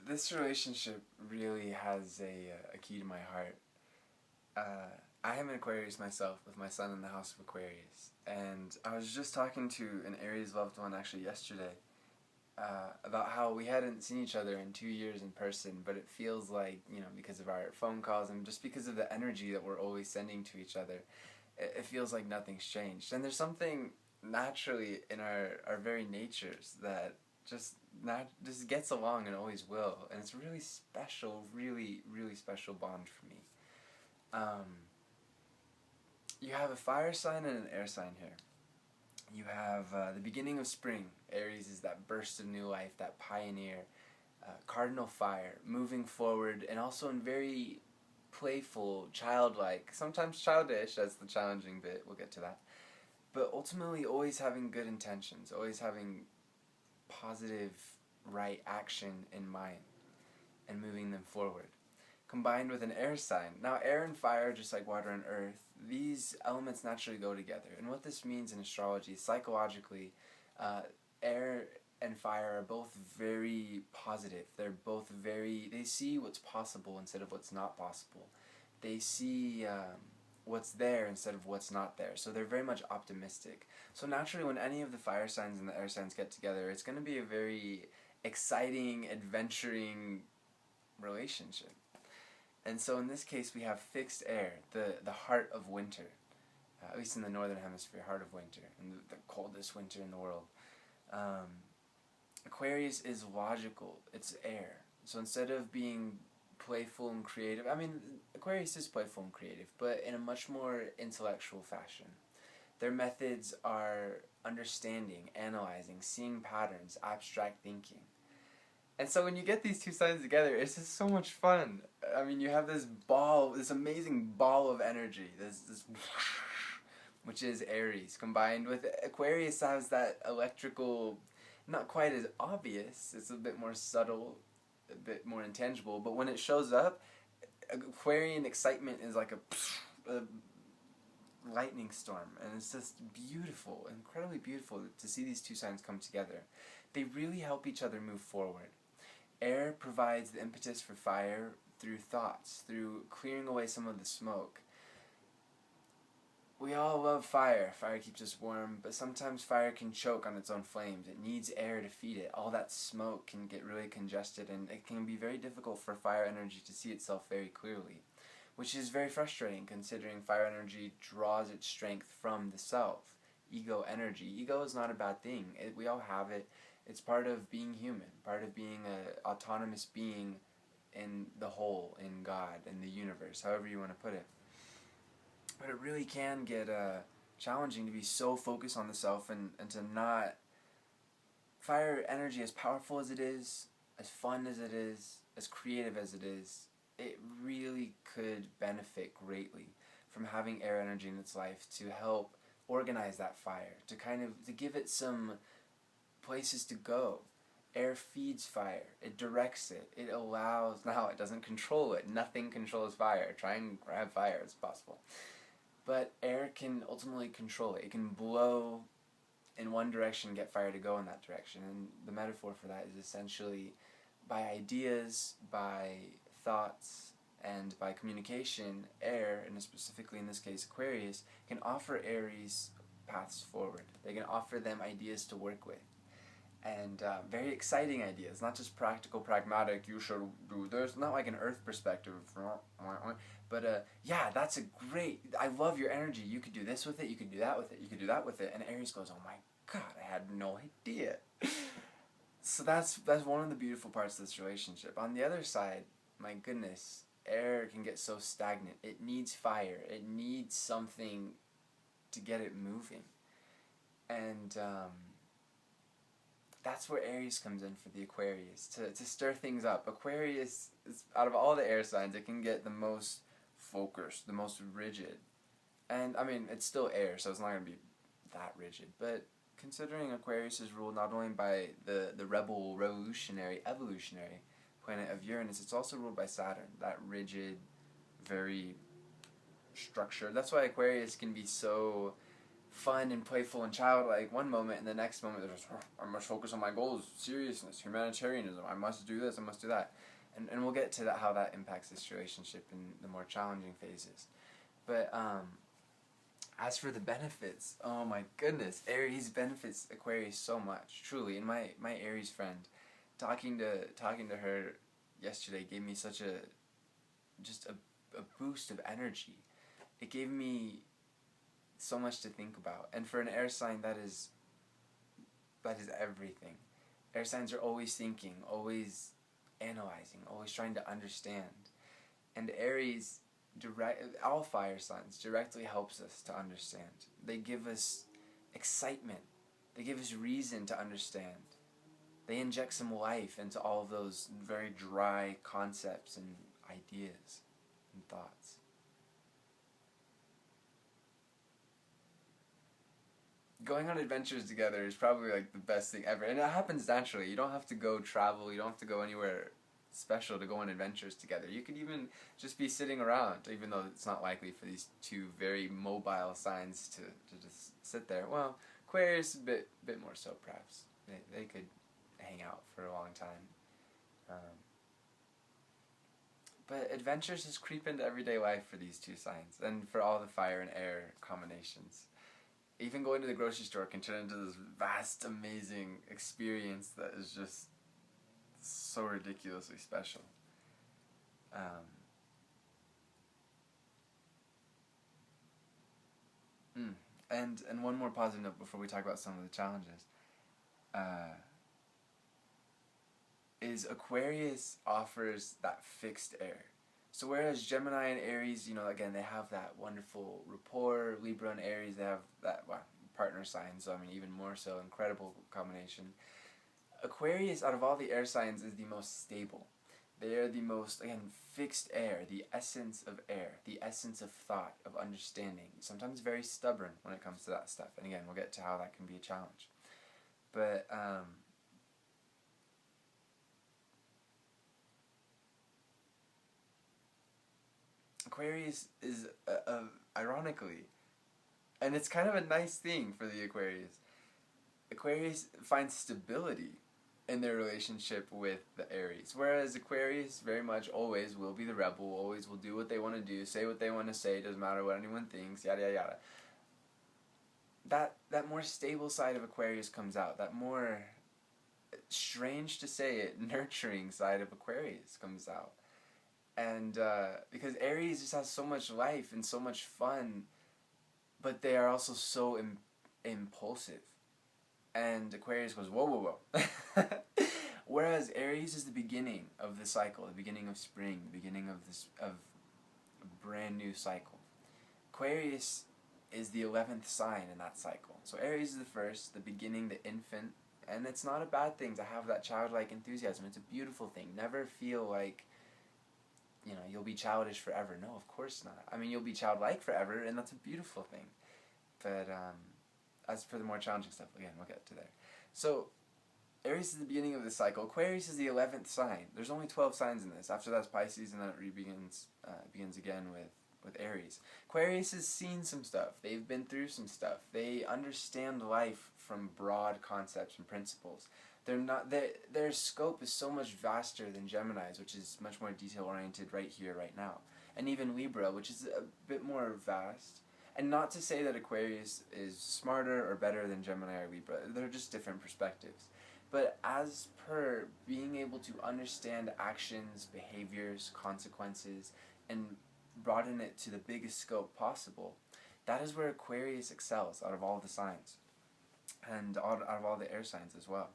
This relationship really has a key to my heart. I am an Aquarius myself, with my son in the house of Aquarius, and I was just talking to an Aries loved one actually yesterday about how we hadn't seen each other in 2 years in person, but it feels like, because of our phone calls and just because of the energy that we're always sending to each other, it feels like nothing's changed. And there's something naturally in our very natures that just gets along and always will, and it's a really special, really special bond for me. You have a fire sign and an air sign here. You have the beginning of spring. Aries is that burst of new life, that pioneer, cardinal fire, moving forward, and also in very playful, childlike, sometimes childish, that's the challenging bit, we'll get to that, but ultimately always having good intentions, always having positive, right action in mind, and moving them forward. Combined with an air sign. Now, air and fire, just like water and earth, these elements naturally go together. And what this means in astrology, psychologically, air and fire are both very positive. They're both they see what's possible instead of what's not possible. They see what's there instead of what's not there. So they're very much optimistic. So naturally, when any of the fire signs and the air signs get together, it's going to be a very exciting, adventuring relationship. And so in this case, we have fixed air, the heart of winter, at least in the northern hemisphere, heart of winter, and the coldest winter in the world. Aquarius is logical, it's air. So instead of being playful and creative, Aquarius is playful and creative, but in a much more intellectual fashion. Their methods are understanding, analyzing, seeing patterns, abstract thinking. And so when you get these two signs together, it's just so much fun. You have this amazing ball of energy, this which is Aries, combined with Aquarius has that electrical, not quite as obvious, it's a bit more subtle, a bit more intangible, but when it shows up, Aquarian excitement is like a lightning storm, and it's just beautiful, incredibly beautiful to see these two signs come together. They really help each other move forward. Air provides the impetus for fire through thoughts, through clearing away some of the smoke. We all love fire. Fire keeps us warm, but sometimes fire can choke on its own flames. It needs air to feed it. All that smoke can get really congested, and it can be very difficult for fire energy to see itself very clearly, which is very frustrating considering fire energy draws its strength from the self. Ego energy. Ego is not a bad thing. We all have it. It's part of being human, part of being an autonomous being in the whole, in God, in the universe, however you want to put it. But it really can get challenging to be so focused on the self and to not... Fire energy, as powerful as it is, as fun as it is, as creative as it is, it really could benefit greatly from having air energy in its life to help organize that fire, to give it some places to go. Air feeds fire, it directs it, it allows, now it doesn't control it, nothing controls fire, try and grab fire, it's possible. But air can ultimately control it, it can blow in one direction, get fire to go in that direction, and the metaphor for that is essentially by ideas, by thoughts, and by communication, air, and specifically in this case Aquarius, can offer Aries paths forward. They can offer them ideas to work with. And very exciting ideas, not just practical, pragmatic, you should do this, not like an earth perspective, but yeah, that's a great, I love your energy, you could do this with it, you could do that with it, you could do that with it, and Aries goes, oh my god, I had no idea. So that's one of the beautiful parts of this relationship. On the other side, my goodness, air can get so stagnant, it needs fire, it needs something to get it moving, and that's where Aries comes in for the Aquarius, to stir things up. Aquarius, is, out of all the air signs, it can get the most focused, the most rigid. And, it's still air, so it's not going to be that rigid. But considering Aquarius is ruled not only by the revolutionary, evolutionary planet of Uranus, it's also ruled by Saturn, that rigid, very structured. That's why Aquarius can be so fun and playful and childlike one moment, and the next moment they're just, I must focus on my goals, seriousness, humanitarianism, I must do this, I must do that. And we'll get to that, how that impacts this relationship in the more challenging phases. But as for the benefits, oh my goodness, Aries benefits Aquarius so much, truly. And my Aries friend, talking to her yesterday gave me such a boost of energy. It gave me so much to think about. And for an air sign, that is everything. Air signs are always thinking, always analyzing, always trying to understand. And Aries, all fire signs, directly helps us to understand. They give us excitement. They give us reason to understand. They inject some life into all of those very dry concepts and ideas and thoughts. Going on adventures together is probably like the best thing ever, and it happens naturally. You don't have to go travel, you don't have to go anywhere special to go on adventures together. You could even just be sitting around, even though it's not likely for these two very mobile signs to just sit there. Well, Aquarius a bit more so, perhaps. They could hang out for a long time. But adventures just creep into everyday life for these two signs, and for all the fire and air combinations. Even going to the grocery store can turn into this vast, amazing experience that is just so ridiculously special. And one more positive note before we talk about some of the challenges. Is Aquarius offers that fixed air. So whereas Gemini and Aries, again, they have that wonderful rapport, Libra and Aries, they have that, partner signs, so even more so, incredible combination. Aquarius, out of all the air signs, is the most stable. They are the most, again, fixed air, the essence of air, the essence of thought, of understanding. Sometimes very stubborn when it comes to that stuff. And again, we'll get to how that can be a challenge. But, Aquarius is, ironically, and it's kind of a nice thing for the Aquarius finds stability in their relationship with the Aries. Whereas Aquarius very much always will be the rebel, always will do what they want to do, say what they want to say, doesn't matter what anyone thinks, yada yada yada. That more stable side of Aquarius comes out. That more, strange to say it, nurturing side of Aquarius comes out. And because Aries just has so much life and so much fun, but they are also so impulsive. And Aquarius goes, whoa, whoa, whoa. Whereas Aries is the beginning of the cycle, the beginning of spring, the beginning of a brand new cycle. Aquarius is the 11th sign in that cycle. So Aries is the first, the beginning, the infant, and it's not a bad thing to have that childlike enthusiasm. It's a beautiful thing. Never feel like, you'll be childish forever. No, of course not. You'll be childlike forever, and that's a beautiful thing. But as for the more challenging stuff, again, we'll get to there. So, Aries is the beginning of the cycle. Aquarius is the 11th sign. There's only 12 signs in this. After that's Pisces, and then it begins again with Aries. Aquarius has seen some stuff. They've been through some stuff. They understand life from broad concepts and principles. Their scope is so much vaster than Gemini's, which is much more detail-oriented right here, right now. And even Libra, which is a bit more vast. And not to say that Aquarius is smarter or better than Gemini or Libra. They're just different perspectives. But as per being able to understand actions, behaviors, consequences, and broaden it to the biggest scope possible, that is where Aquarius excels out of all the signs. And out of all the air signs as well.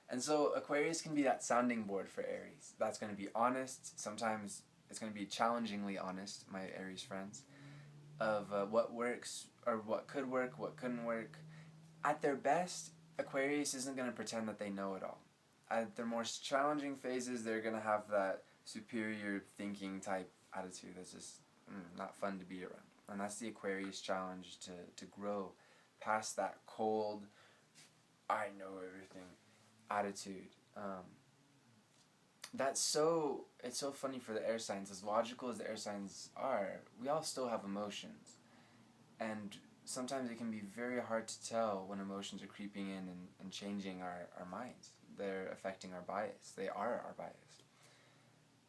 And so Aquarius can be that sounding board for Aries. That's going to be honest. Sometimes it's going to be challengingly honest, my Aries friends, of what works or what could work, what couldn't work. At their best, Aquarius isn't going to pretend that they know it all. At their more challenging phases, they're going to have that superior thinking type attitude that's just not fun to be around. And that's the Aquarius challenge, to grow past that cold, I know everything attitude. It's so funny for the air signs. As logical as the air signs are, we all still have emotions. And sometimes it can be very hard to tell when emotions are creeping in and changing our minds. They're affecting our bias. They are our bias.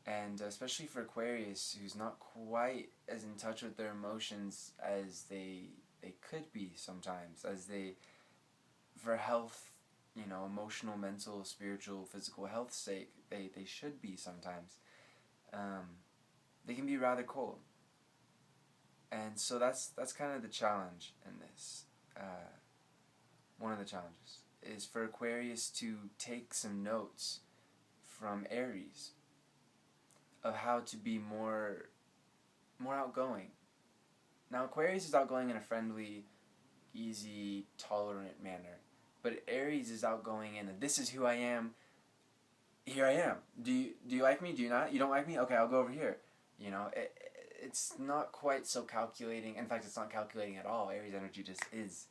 And especially for Aquarius, who's not quite as in touch with their emotions as they could be sometimes, as they, for health, emotional, mental, spiritual, physical health's sake, they should be sometimes. They can be rather cold. And so that's kind of the challenge in this. One of the challenges is for Aquarius to take some notes from Aries of how to be more outgoing. Now, Aquarius is outgoing in a friendly, easy, tolerant manner, but Aries is outgoing in a, this is who I am, here I am. Do you like me? Do you not? You don't like me? Okay, I'll go over here. It's not quite so calculating. In fact, it's not calculating at all. Aries energy just is,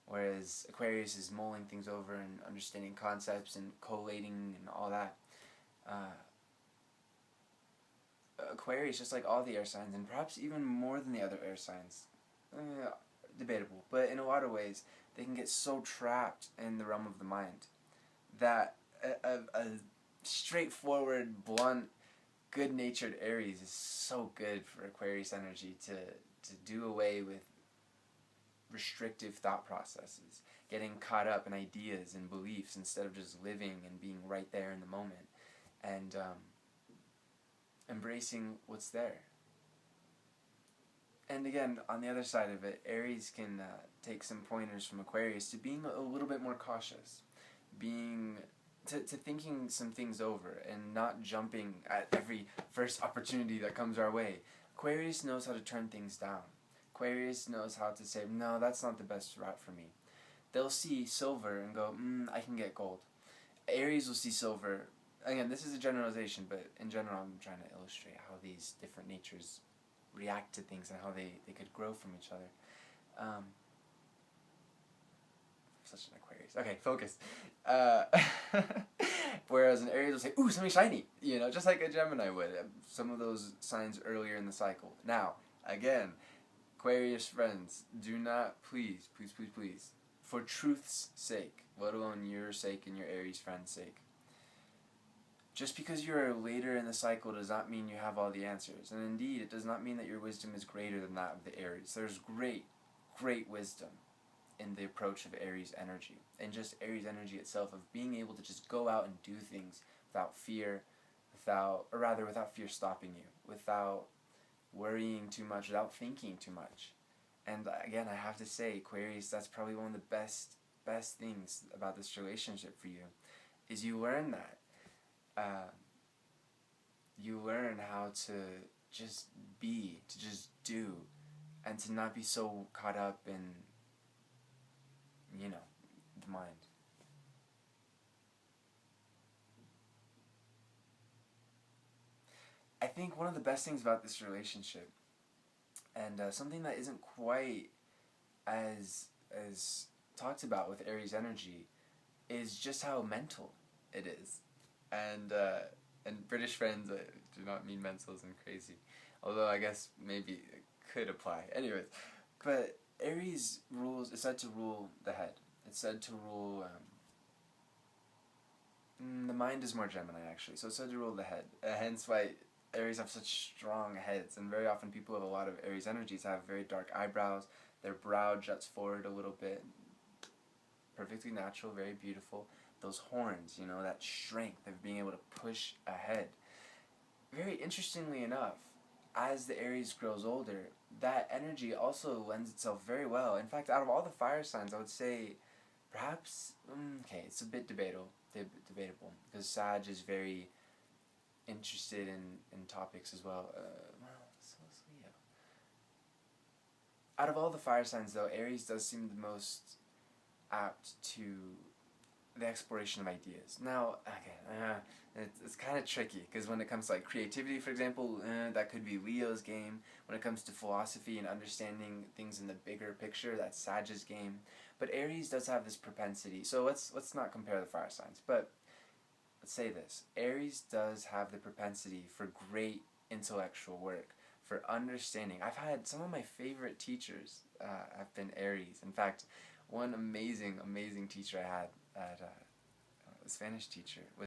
whereas Aquarius is mulling things over and understanding concepts and collating and all that. Aquarius, just like all the air signs, and perhaps even more than the other air signs, debatable, but in a lot of ways, they can get so trapped in the realm of the mind that a straightforward, blunt, good-natured Aries is so good for Aquarius energy to do away with restrictive thought processes, getting caught up in ideas and beliefs instead of just living and being right there in the moment, and embracing what's there. And again, on the other side of it, Aries can take some pointers from Aquarius to being a little bit more cautious, to thinking some things over and not jumping at every first opportunity that comes our way. Aquarius knows how to turn things down. Aquarius knows how to say, no, that's not the best route for me. They'll see silver and go, I can get gold. Aries will see silver. Again, this is a generalization, but in general I'm trying to illustrate how these different natures react to things and how they could grow from each other. Such an Aquarius. Okay, focus. Whereas an Aries will say, ooh, something shiny, just like a Gemini would. Some of those signs earlier in the cycle. Now, again, Aquarius friends, do not, please, for truth's sake, let alone your sake and your Aries friend's sake, just because you're later in the cycle does not mean you have all the answers. And indeed, it does not mean that your wisdom is greater than that of the Aries. There's great wisdom in the approach of Aries energy. And just Aries energy itself of being able to just go out and do things without fear, without fear stopping you, without worrying too much, without thinking too much. And again, I have to say, Aquarius, that's probably one of the best things about this relationship for you, is you learn that. You learn how to just be, to just do, and to not be so caught up in, the mind. I think one of the best things about this relationship, and something that isn't quite as talked about with Aries energy, is just how mental it is. And British friends do not mean mental and crazy, although I guess maybe it could apply. Anyways, but Aries is said to rule the head. It's said to rule. The mind is more Gemini actually, so it's said to rule the head. Hence why Aries have such strong heads, and very often people with a lot of Aries energies have very dark eyebrows. Their brow juts forward a little bit. Perfectly natural, very beautiful. Those horns, that strength of being able to push ahead. Very interestingly enough, as the Aries grows older, that energy also lends itself very well. In fact, out of all the fire signs, I would say perhaps, it's a bit debatable, because Sag is very interested in topics as well. So is Leo. Out of all the fire signs, though, Aries does seem the most apt to the exploration of ideas. Now, again, it's kind of tricky, because when it comes to like creativity, for example, that could be Leo's game. When it comes to philosophy and understanding things in the bigger picture, that's Sag's game. But Aries does have this propensity. So let's not compare the fire signs, but let's say this: Aries does have the propensity for great intellectual work, for understanding. I've had some of my favorite teachers have been Aries. In fact, one amazing teacher I had at a Spanish teacher was